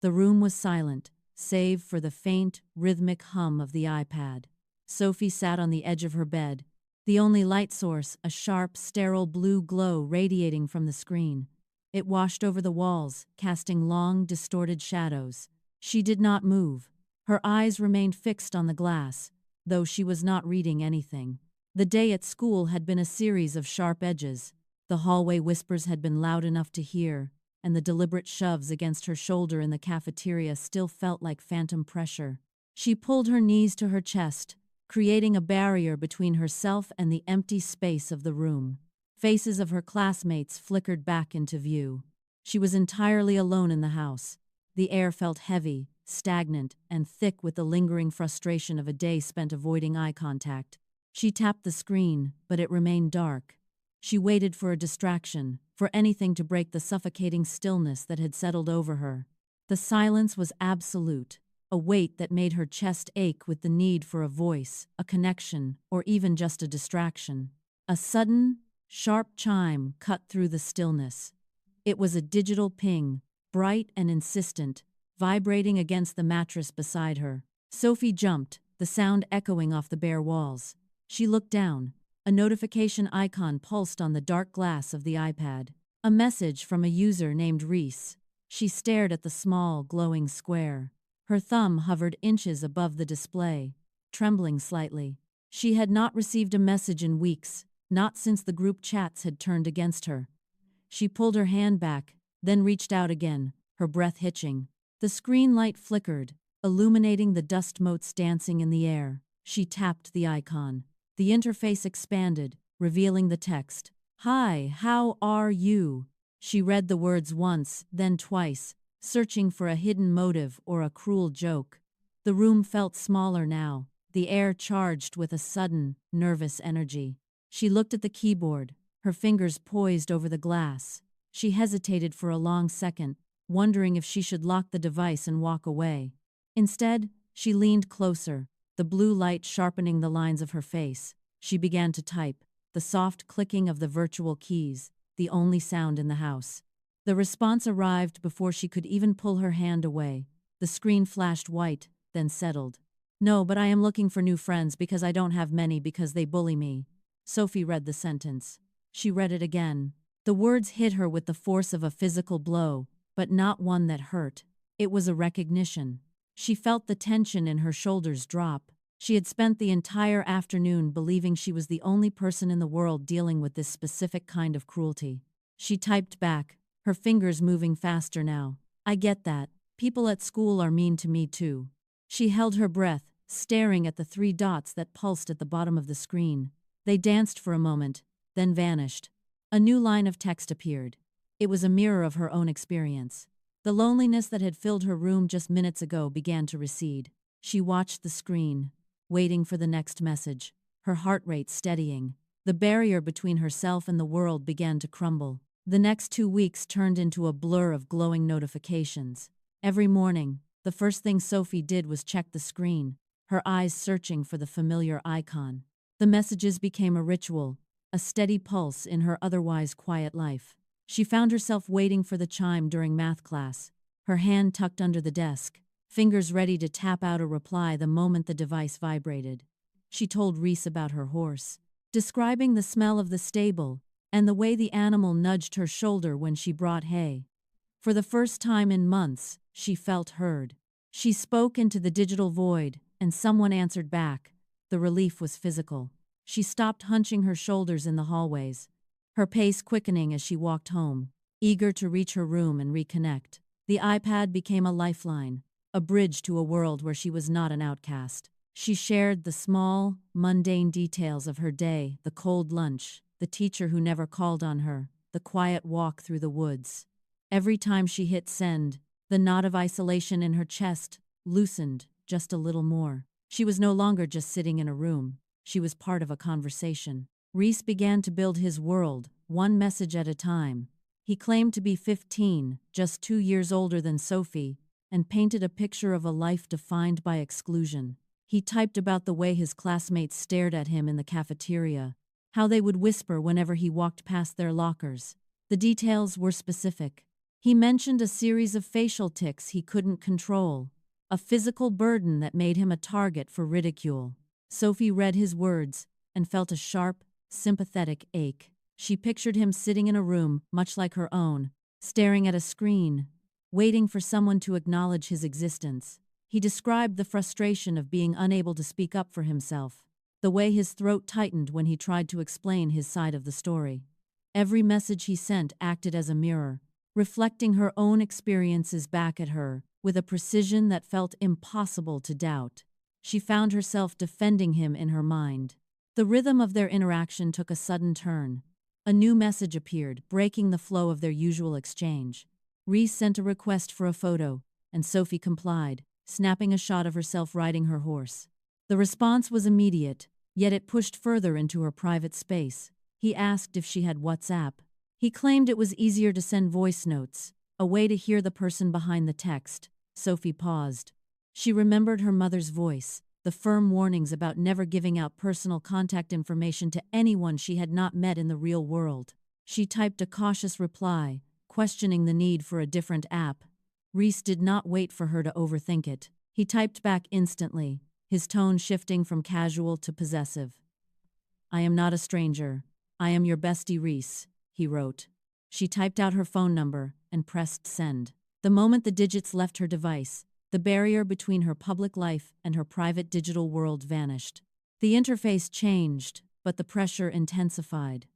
The room was silent, save for the faint, rhythmic hum of the iPad. Sophie sat on the edge of her bed, the only light source a sharp, sterile blue glow radiating from the screen. It washed over the walls, casting long, distorted shadows. She did not move. Her eyes remained fixed on the glass, though she was not reading anything. The day at school had been a series of sharp edges. The hallway whispers had been loud enough to hear, and the deliberate shoves against her shoulder in the cafeteria still felt like phantom pressure. She pulled her knees to her chest, creating a barrier between herself and the empty space of the room. Faces of her classmates flickered back into view. She was entirely alone in the house. The air felt heavy, stagnant, and thick with the lingering frustration of a day spent avoiding eye contact. She tapped the screen, but it remained dark. She waited for a distraction, for anything to break the suffocating stillness that had settled over her. The silence was absolute, a weight that made her chest ache with the need for a voice, a connection, or even just a distraction. A sudden, sharp chime cut through the stillness. It was a digital ping, bright and insistent, vibrating against the mattress beside her. Sophie jumped, the sound echoing off the bare walls. She looked down. A notification icon pulsed on the dark glass of the iPad. A message from a user named Reese. She stared at the small, glowing square. Her thumb hovered inches above the display, trembling slightly. She had not received a message in weeks, not since the group chats had turned against her. She pulled her hand back, then reached out again, her breath hitching. The screen light flickered, illuminating the dust motes dancing in the air. She tapped the icon. The interface expanded, revealing the text. "Hi, how are you?" She read the words once, then twice, searching for a hidden motive or a cruel joke. The room felt smaller now, the air charged with a sudden, nervous energy. She looked at the keyboard, her fingers poised over the glass. She hesitated for a long second, wondering if she should lock the device and walk away. Instead, she leaned closer, the blue light sharpening the lines of her face. She began to type, the soft clicking of the virtual keys, the only sound in the house. The response arrived before she could even pull her hand away. The screen flashed white, then settled. "No, but I am looking for new friends because I don't have many because they bully me." Sophie read the sentence. She read it again. The words hit her with the force of a physical blow, but not one that hurt. It was a recognition. She felt the tension in her shoulders drop. She had spent the entire afternoon believing she was the only person in the world dealing with this specific kind of cruelty. She typed back, her fingers moving faster now. "I get that. People at school are mean to me too." She held her breath, staring at the 3 dots that pulsed at the bottom of the screen. They danced for a moment, then vanished. A new line of text appeared. It was a mirror of her own experience. The loneliness that had filled her room just minutes ago began to recede. She watched the screen, waiting for the next message, her heart rate steadying. The barrier between herself and the world began to crumble. The next 2 weeks turned into a blur of glowing notifications. Every morning, the first thing Sophie did was check the screen, her eyes searching for the familiar icon. The messages became a ritual, a steady pulse in her otherwise quiet life. She found herself waiting for the chime during math class, her hand tucked under the desk, fingers ready to tap out a reply the moment the device vibrated. She told Reese about her horse, describing the smell of the stable and the way the animal nudged her shoulder when she brought hay. For the first time in months, she felt heard. She spoke into the digital void, and someone answered back. The relief was physical. She stopped hunching her shoulders in the hallways, her pace quickening as she walked home, eager to reach her room and reconnect. The iPad became a lifeline, a bridge to a world where she was not an outcast. She shared the small, mundane details of her day, the cold lunch, the teacher who never called on her, the quiet walk through the woods. Every time she hit send, the knot of isolation in her chest loosened just a little more. She was no longer just sitting in a room. She was part of a conversation. Reese began to build his world, one message at a time. He claimed to be 15, just 2 years older than Sophie, and painted a picture of a life defined by exclusion. He typed about the way his classmates stared at him in the cafeteria, how they would whisper whenever he walked past their lockers. The details were specific. He mentioned a series of facial tics he couldn't control, a physical burden that made him a target for ridicule. Sophie read his words and felt a sharp, sympathetic ache. She pictured him sitting in a room, much like her own, staring at a screen, waiting for someone to acknowledge his existence. He described the frustration of being unable to speak up for himself, the way his throat tightened when he tried to explain his side of the story. Every message he sent acted as a mirror, reflecting her own experiences back at her, with a precision that felt impossible to doubt. She found herself defending him in her mind. The rhythm of their interaction took a sudden turn. A new message appeared, breaking the flow of their usual exchange. Reese sent a request for a photo, and Sophie complied, snapping a shot of herself riding her horse. The response was immediate, yet it pushed further into her private space. He asked if she had WhatsApp. He claimed it was easier to send voice notes, a way to hear the person behind the text. Sophie paused. She remembered her mother's voice, the firm warnings about never giving out personal contact information to anyone she had not met in the real world. She typed a cautious reply, questioning the need for a different app. Reese did not wait for her to overthink it. He typed back instantly, his tone shifting from casual to possessive. "I am not a stranger. I am your bestie Reese," he wrote. She typed out her phone number and pressed send. The moment the digits left her device, the barrier between her public life and her private digital world vanished. The interface changed, but the pressure intensified.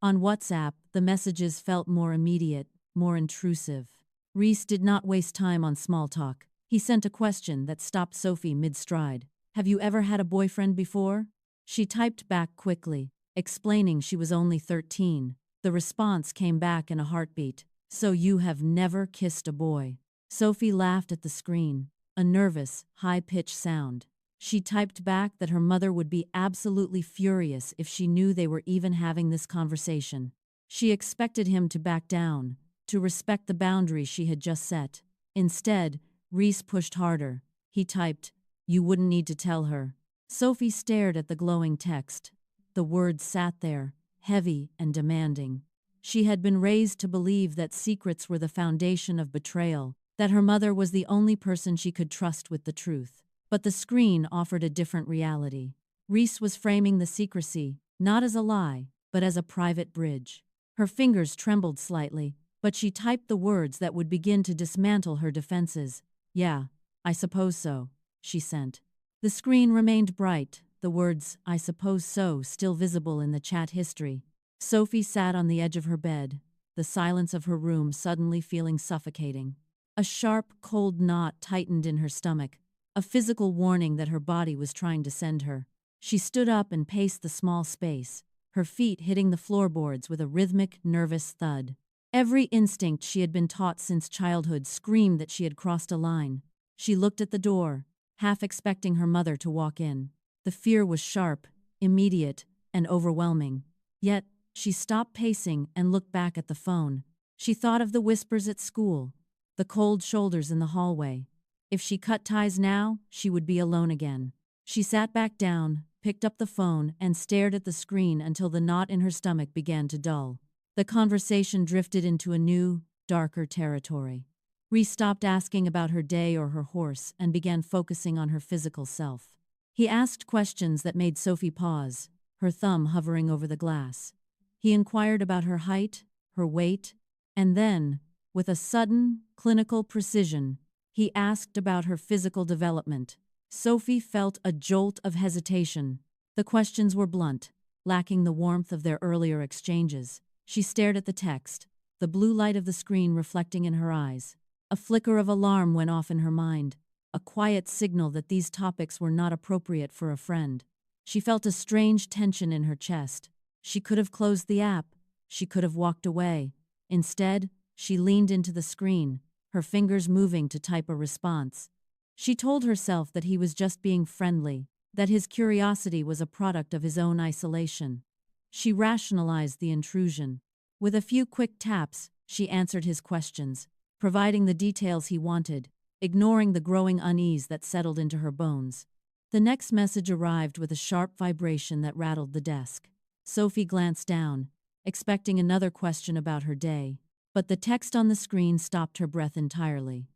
On WhatsApp, the messages felt more immediate, more intrusive. Reese did not waste time on small talk. He sent a question that stopped Sophie mid-stride. "Have you ever had a boyfriend before?" She typed back quickly, explaining she was only 13. The response came back in a heartbeat. "So you have never kissed a boy?" Sophie laughed at the screen, a nervous, high-pitched sound. She typed back that her mother would be absolutely furious if she knew they were even having this conversation. She expected him to back down, to respect the boundaries she had just set. Instead, Reese pushed harder. He typed, "You wouldn't need to tell her." Sophie stared at the glowing text. The words sat there, heavy and demanding. She had been raised to believe that secrets were the foundation of betrayal, that her mother was the only person she could trust with the truth. But the screen offered a different reality. Reese was framing the secrecy, not as a lie, but as a private bridge. Her fingers trembled slightly, but she typed the words that would begin to dismantle her defenses. "Yeah, I suppose so," she sent. The screen remained bright, the words, "I suppose so," still visible in the chat history. Sophie sat on the edge of her bed, the silence of her room suddenly feeling suffocating. A sharp, cold knot tightened in her stomach, a physical warning that her body was trying to send her. She stood up and paced the small space, her feet hitting the floorboards with a rhythmic, nervous thud. Every instinct she had been taught since childhood screamed that she had crossed a line. She looked at the door, half expecting her mother to walk in. The fear was sharp, immediate, and overwhelming. Yet, she stopped pacing and looked back at the phone. She thought of the whispers at school, the cold shoulders in the hallway. If she cut ties now, she would be alone again. She sat back down, picked up the phone, and stared at the screen until the knot in her stomach began to dull. The conversation drifted into a new, darker territory. Reese stopped asking about her day or her horse and began focusing on her physical self. He asked questions that made Sophie pause, her thumb hovering over the glass. He inquired about her height, her weight, and then, with a sudden, clinical precision, he asked about her physical development. Sophie felt a jolt of hesitation. The questions were blunt, lacking the warmth of their earlier exchanges. She stared at the text, the blue light of the screen reflecting in her eyes. A flicker of alarm went off in her mind, a quiet signal that these topics were not appropriate for a friend. She felt a strange tension in her chest. She could have closed the app. She could have walked away. Instead, she leaned into the screen, her fingers moving to type a response. She told herself that he was just being friendly, that his curiosity was a product of his own isolation. She rationalized the intrusion. With a few quick taps, she answered his questions, providing the details he wanted, ignoring the growing unease that settled into her bones. The next message arrived with a sharp vibration that rattled the desk. Sophie glanced down, expecting another question about her day. But the text on the screen stopped her breath entirely.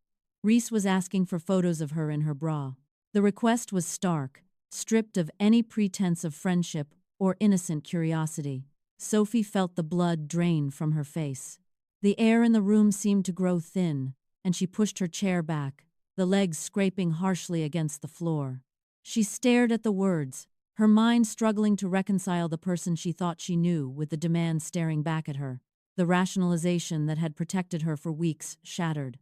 Reese was asking for photos of her in her bra. The request was stark, stripped of any pretense of friendship or innocent curiosity. Sophie felt the blood drain from her face. The air in the room seemed to grow thin, and she pushed her chair back, the legs scraping harshly against the floor. She stared at the words, her mind struggling to reconcile the person she thought she knew with the demand staring back at her. The rationalization that had protected her for weeks shattered.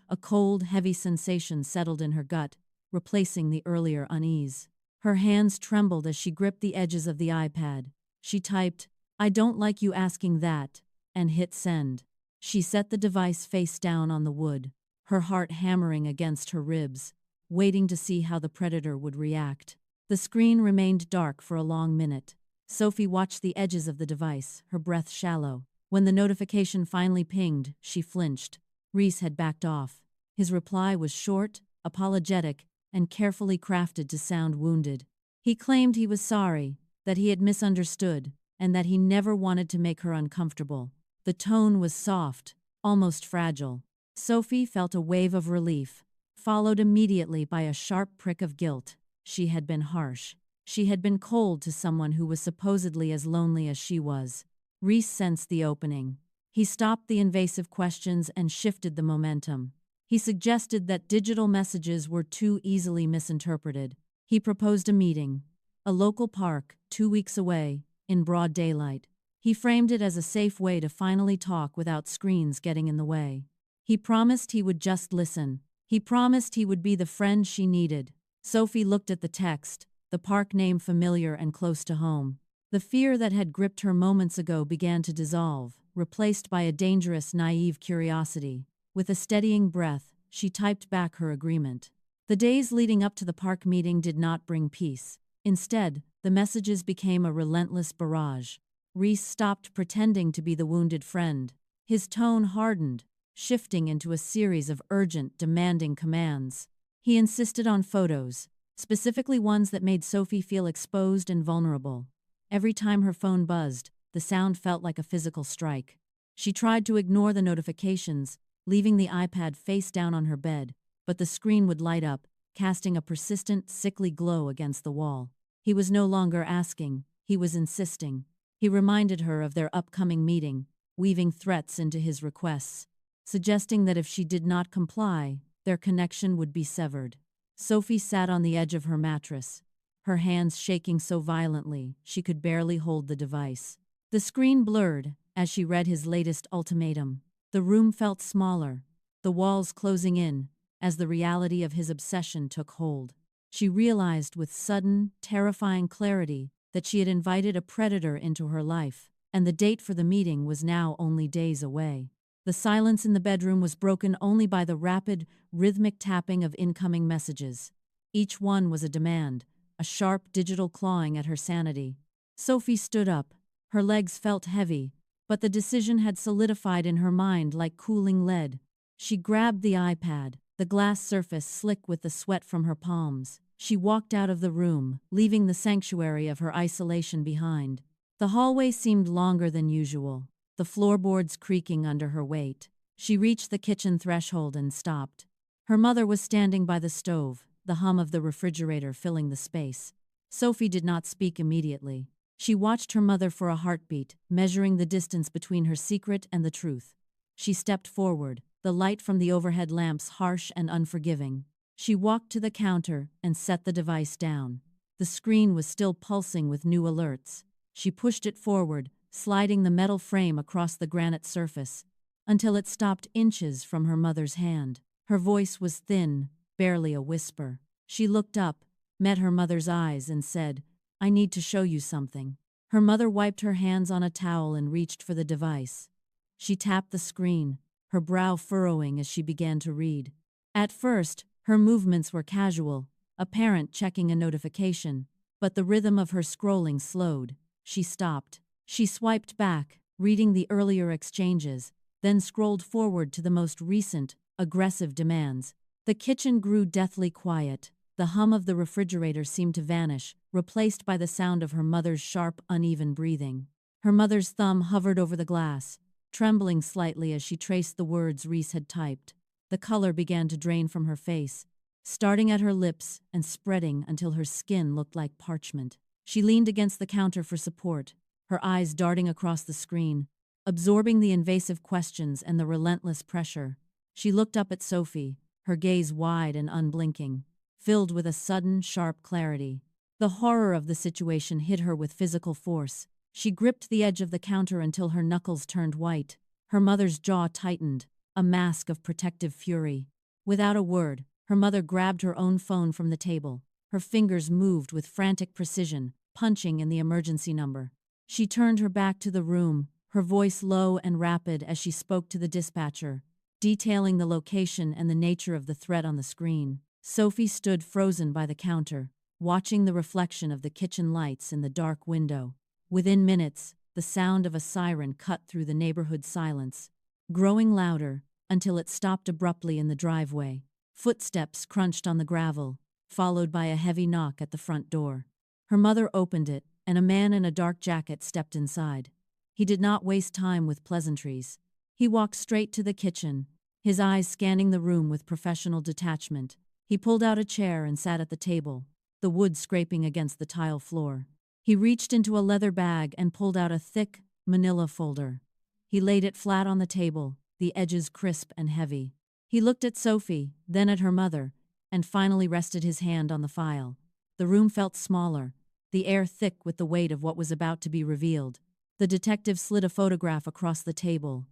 A cold, heavy sensation settled in her gut, replacing the earlier unease. Her hands trembled as she gripped the edges of the iPad. She typed, "I don't like you asking that," and hit send. She set the device face down on the wood, her heart hammering against her ribs, waiting to see how the predator would react. The screen remained dark for a long minute. Sophie watched the edges of the device, her breath shallow. When the notification finally pinged, she flinched. Reese had backed off. His reply was short, apologetic, and carefully crafted to sound wounded. He claimed he was sorry, that he had misunderstood, and that he never wanted to make her uncomfortable. The tone was soft, almost fragile. Sophie felt a wave of relief, followed immediately by a sharp prick of guilt. She had been harsh. She had been cold to someone who was supposedly as lonely as she was. Reese sensed the opening. He stopped the invasive questions and shifted the momentum. He suggested that digital messages were too easily misinterpreted. He proposed a meeting, a local park, 2 weeks away, in broad daylight. He framed it as a safe way to finally talk without screens getting in the way. He promised he would just listen. He promised he would be the friend she needed. Sophie looked at the text, the park name familiar and close to home. The fear that had gripped her moments ago began to dissolve, replaced by a dangerous, naive curiosity. With a steadying breath, she typed back her agreement. The days leading up to the park meeting did not bring peace. Instead, the messages became a relentless barrage. Reese stopped pretending to be the wounded friend. His tone hardened, shifting into a series of urgent, demanding commands. He insisted on photos, specifically ones that made Sophie feel exposed and vulnerable. Every time her phone buzzed, the sound felt like a physical strike. She tried to ignore the notifications, leaving the iPad face down on her bed, but the screen would light up, casting a persistent, sickly glow against the wall. He was no longer asking, he was insisting. He reminded her of their upcoming meeting, weaving threats into his requests, suggesting that if she did not comply, their connection would be severed. Sophie sat on the edge of her mattress, her hands shaking so violently she could barely hold the device. The screen blurred as she read his latest ultimatum. The room felt smaller, the walls closing in, as the reality of his obsession took hold. She realized with sudden, terrifying clarity that she had invited a predator into her life, and the date for the meeting was now only days away. The silence in the bedroom was broken only by the rapid, rhythmic tapping of incoming messages. Each one was a demand, a sharp digital clawing at her sanity. Sophie stood up. Her legs felt heavy, but the decision had solidified in her mind like cooling lead. She grabbed the iPad, the glass surface slick with the sweat from her palms. She walked out of the room, leaving the sanctuary of her isolation behind. The hallway seemed longer than usual, the floorboards creaking under her weight. She reached the kitchen threshold and stopped. Her mother was standing by the stove, the hum of the refrigerator filling the space. Sophie did not speak immediately. She watched her mother for a heartbeat, measuring the distance between her secret and the truth. She stepped forward, the light from the overhead lamps harsh and unforgiving. She walked to the counter and set the device down. The screen was still pulsing with new alerts. She pushed it forward, sliding the metal frame across the granite surface, until it stopped inches from her mother's hand. Her voice was thin, barely a whisper. She looked up, met her mother's eyes, and said, "I need to show you something." Her mother wiped her hands on a towel and reached for the device. She tapped the screen, her brow furrowing as she began to read. At first, her movements were casual, a parent checking a notification, but the rhythm of her scrolling slowed. She stopped. She swiped back, reading the earlier exchanges, then scrolled forward to the most recent, aggressive demands. The kitchen grew deathly quiet. The hum of the refrigerator seemed to vanish, replaced by the sound of her mother's sharp, uneven breathing. Her mother's thumb hovered over the glass, trembling slightly as she traced the words Reese had typed. The color began to drain from her face, starting at her lips and spreading until her skin looked like parchment. She leaned against the counter for support, her eyes darting across the screen, absorbing the invasive questions and the relentless pressure. She looked up at Sophie, her gaze wide and unblinking, filled with a sudden, sharp clarity. The horror of the situation hit her with physical force. She gripped the edge of the counter until her knuckles turned white. Her mother's jaw tightened, a mask of protective fury. Without a word, her mother grabbed her own phone from the table. Her fingers moved with frantic precision, punching in the emergency number. She turned her back to the room, her voice low and rapid as she spoke to the dispatcher, detailing the location and the nature of the threat on the screen. Sophie stood frozen by the counter, watching the reflection of the kitchen lights in the dark window. Within minutes, the sound of a siren cut through the neighborhood silence, growing louder until it stopped abruptly in the driveway. Footsteps crunched on the gravel, followed by a heavy knock at the front door. Her mother opened it, and a man in a dark jacket stepped inside. He did not waste time with pleasantries. He walked straight to the kitchen, his eyes scanning the room with professional detachment. He pulled out a chair and sat at the table, the wood scraping against the tile floor. He reached into a leather bag and pulled out a thick, manila folder. He laid it flat on the table, the edges crisp and heavy. He looked at Sophie, then at her mother, and finally rested his hand on the file. The room felt smaller, the air thick with the weight of what was about to be revealed. The detective slid a photograph across the table.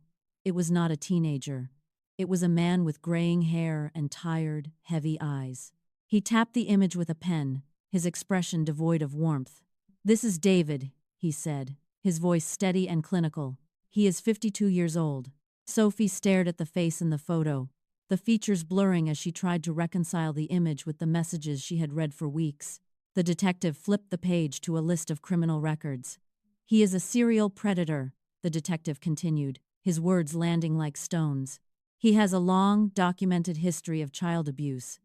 It was not a teenager. It was a man with graying hair and tired, heavy eyes. He tapped the image with a pen, his expression devoid of warmth. "This is David," he said, his voice steady and clinical. "He is 52 years old." Sophie stared at the face in the photo, the features blurring as she tried to reconcile the image with the messages she had read for weeks. The detective flipped the page to a list of criminal records. "He is a serial predator," the detective continued, his words landing like stones. "He has a long, documented history of child abuse."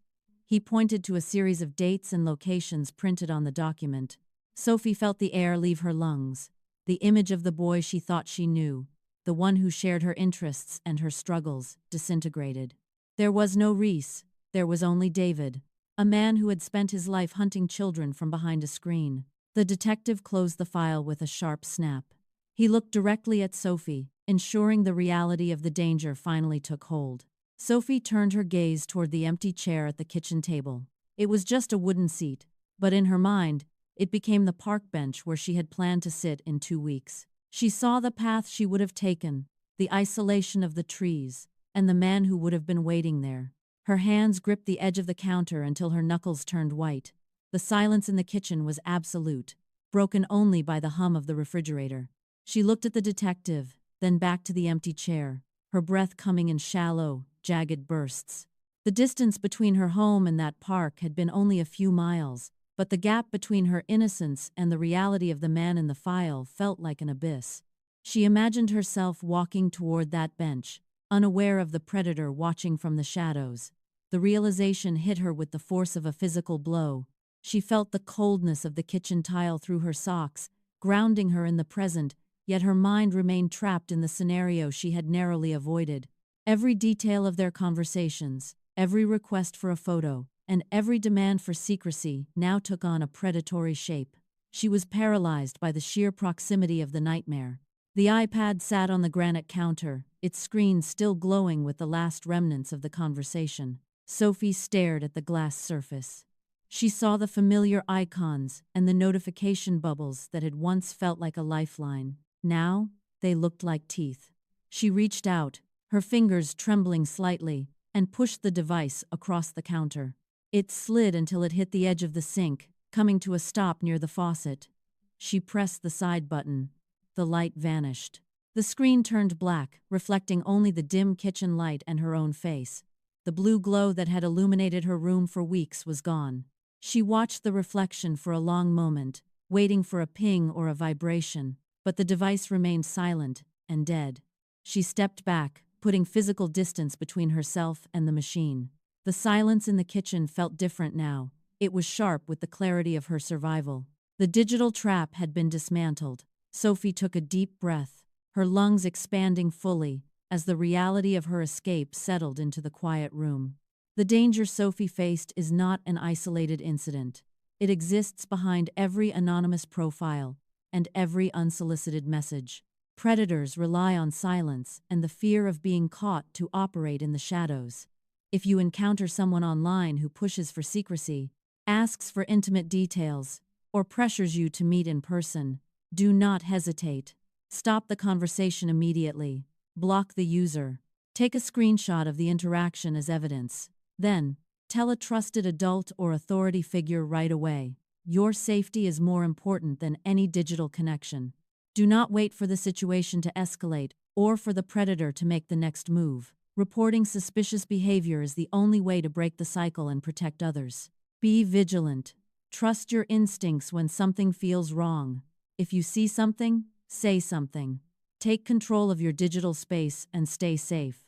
He pointed to a series of dates and locations printed on the document. Sophie felt the air leave her lungs. The image of the boy she thought she knew, the one who shared her interests and her struggles, disintegrated. There was no Reese, there was only David, a man who had spent his life hunting children from behind a screen. The detective closed the file with a sharp snap. He looked directly at Sophie, ensuring the reality of the danger finally took hold. Sophie turned her gaze toward the empty chair at the kitchen table. It was just a wooden seat, but in her mind, it became the park bench where she had planned to sit in 2 weeks. She saw the path she would have taken, the isolation of the trees, and the man who would have been waiting there. Her hands gripped the edge of the counter until her knuckles turned white. The silence in the kitchen was absolute, broken only by the hum of the refrigerator. She looked at the detective, then back to the empty chair, her breath coming in shallow, jagged bursts. The distance between her home and that park had been only a few miles, but the gap between her innocence and the reality of the man in the file felt like an abyss. She imagined herself walking toward that bench, unaware of the predator watching from the shadows. The realization hit her with the force of a physical blow. She felt the coldness of the kitchen tile through her socks, grounding her in the present, yet her mind remained trapped in the scenario she had narrowly avoided. Every detail of their conversations, every request for a photo, and every demand for secrecy now took on a predatory shape. She was paralyzed by the sheer proximity of the nightmare. The iPad sat on the granite counter, its screen still glowing with the last remnants of the conversation. Sophie stared at the glass surface. She saw the familiar icons and the notification bubbles that had once felt like a lifeline. Now, they looked like teeth. She reached out, her fingers trembling slightly, and pushed the device across the counter. It slid until it hit the edge of the sink, coming to a stop near the faucet. She pressed the side button. The light vanished. The screen turned black, reflecting only the dim kitchen light and her own face. The blue glow that had illuminated her room for weeks was gone. She watched the reflection for a long moment, waiting for a ping or a vibration, but the device remained silent and dead. She stepped back, putting physical distance between herself and the machine. The silence in the kitchen felt different now. It was sharp with the clarity of her survival. The digital trap had been dismantled. Sophie took a deep breath. her lungs expanding fully as the reality of her escape settled into the quiet room. The danger Sophie faced is not an isolated incident. It exists behind every anonymous profile and every unsolicited message. Predators rely on silence and the fear of being caught to operate in the shadows. If you encounter someone online who pushes for secrecy, asks for intimate details, or pressures you to meet in person, do not hesitate. Stop the conversation immediately. Block the user. Take a screenshot of the interaction as evidence. Then, tell a trusted adult or authority figure right away. Your safety is more important than any digital connection. Do not wait for the situation to escalate or for the predator to make the next move. Reporting suspicious behavior is the only way to break the cycle and protect others. Be vigilant. Trust your instincts when something feels wrong. If you see something, say something. Take control of your digital space and stay safe.